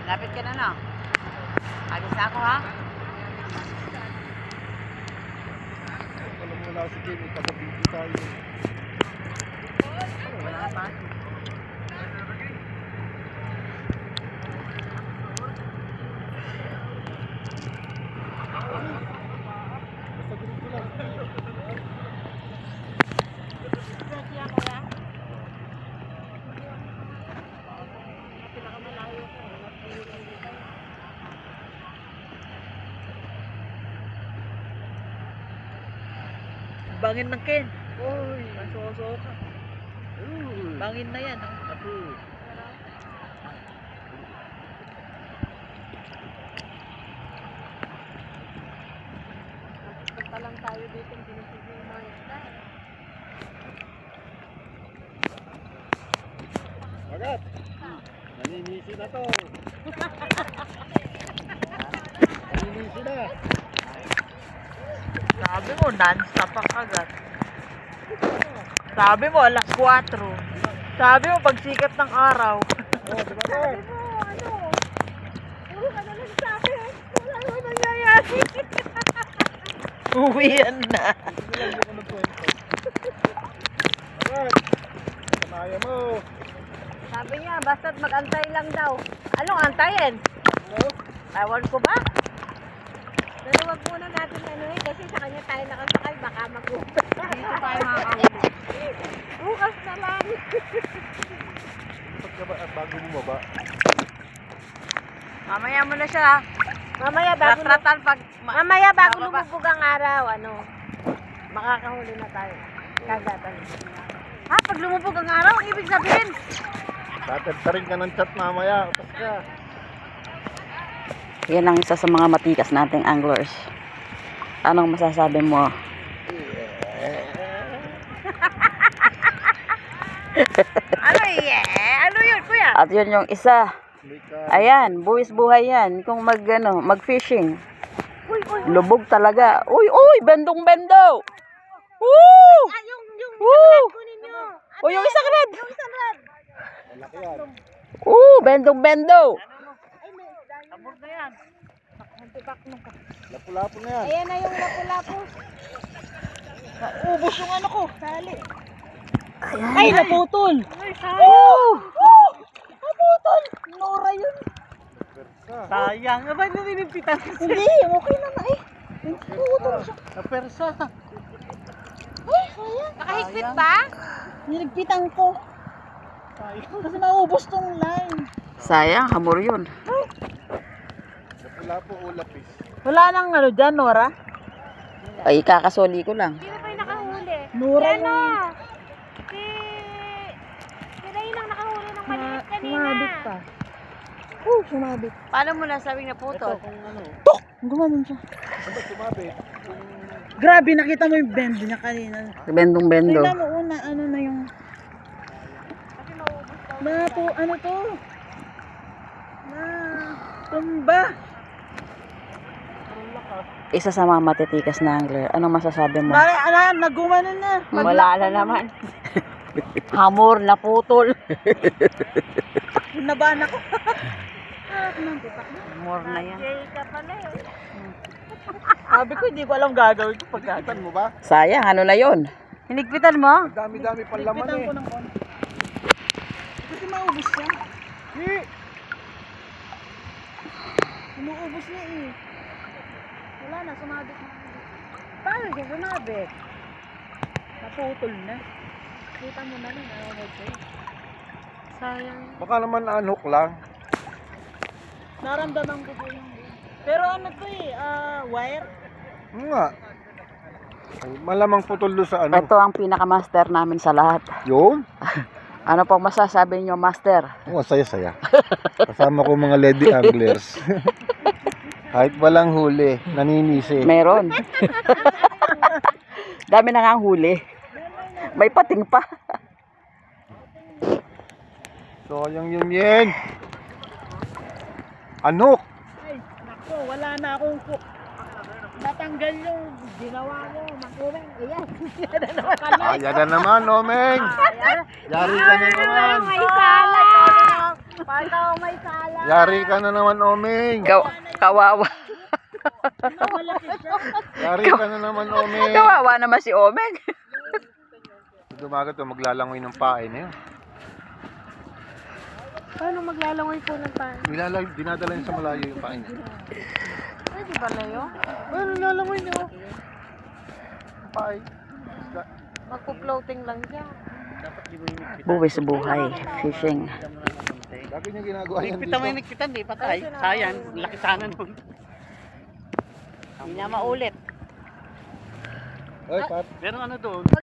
Lapit ka na, no? Alis na ako, ha? Alam mo na si Kim, ipag-video tayo. Wala ka pa. Basta ganito lang. Bangin ng Ken. Uy! Masuso ka. Uy! Bangin na yan. Ako. Punta lang tayo dito. Pinisig yung mga isda. Agat! Naninisi na to. Naninisi na. Sabi mo, non-stop ang kagat. Sabi mo, alas 4. Sabi mo, pagsikat ng araw. Oh, di ba to? Puro ka na lang sa akin. Wala naman nangyayari. Uwian na. Hindi lang ako nagkwento. Agat! Kanaya mo. Sabi niya, basta't mag-antay lang daw. Anong antayin? Ano? Ewan ko ba? Pero wag muna natin kasi sa kanya tayo nakasakay, baka mag-uwi. Dito tayo makakauwi. Bukas na lang. Ba't ka ba bago bumaba? Mamaya mo na siya. Mamaya Mamaya bago lumubog ang araw, makakahuli na tayo. Kagatan. Ha? Pag lumubog ang araw, ang ibig sabihin? Tatagtarin ka ng chat mamaya. Utas ka. Yan ang isa sa mga matikas nating anglers. Anong masasabi mo? Ano yun, kuya? At yun yung isa. Ayan, buwis buhay yan. Kung mag-fishing. Lubog talaga. Uy, bendong-bendo. Woo! Woo! Uy, yung isang red. Malaki yan. Bendong-bendo. Tabog na yan. Lapu-lapu na yan. Ayan na yung lapu-lapu. Ubus yung ano ko. Sali. Ay, naputol. Naputol! Nora yun. Persa. Sayang. Ba't nililipitan? Hindi, okay na eh. Naputol siya. Napersa. Nakahigpit ba? Niligpitan ko. Kasi maubos tong line. Sayang, hamor yun. Lapu-lapu o lapis. Wala nang ano dyan, Nora? Ay, kakasoli ko lang. Sino pa yung nakahuli? Nora Yan o. Sila yung nakahuli ng maliit kanina. Sumabit pa. Sumabit. Paano mo nasabing naputol? Ito kung ano. Ang gumanon siya. Ano sumabit? Grabe, nakita mo yung bend niya kanina. Bendong-bendo. Tingnan mo una, ano na yung... ano to? Tumba. Isa sa mga matitikas na angler. Anong masasabi mo? Mare, nagumanon na. Wala na naman. Hamor na putol. Nabahan ako. Hamor na yan. Ka pala eh. Sabi ko, hindi ko alam gagawin ko pag Itan mo ba? Sayang, ano na yun? Hinigpitan mo? Ang dami-dami pang laman Pitan eh. ko ng konti. Kasi maubos siya. Inuubos niya eh. Wala na, sumabit na. Paano siya sumabit? Naputol na. Kita mo na lang, nanonood ko eh. Sayang. Baka naman unhook lang. Naramdaman ko po yung... Pero ano to eh, wire? Nga. Ay, malamang putol doon sa ano. Ito ang pinaka-master namin sa lahat. Yun? Ano pong masasabi nyo, master? Oh, saya-saya. Kasama ko mga lady anglers. Kahit walang huli, naninisi. Meron. Dami na nga ang huli. May pating pa. So, yung yun. Anok! Ay, nako, wala na akong natanggal yung ginawa mo. Makulang, ayan. Ayan na naman, Omeng! Yari ka na naman! May sala. Parang may sala. Yari ka na naman, Omeng. Kawawa. Yari ka na naman, Omeng. Kawawa naman si Omeg. Dumagat to, maglalangoy ng pain na yun. Paano maglalangoy po ng pain? Dinadala yun sa malayo yung pain. Pwede ba na yun? Paano lalangoy nyo? Pain. Magpo-floating lang siya. Buwis buhay. Fishing. Lagi niya ginagawa yan Kita mo yung dito. nagpitan, di patay. Sayang, laki sana nun. Hindi na maulit. Ay, Pat. Pero ano doon?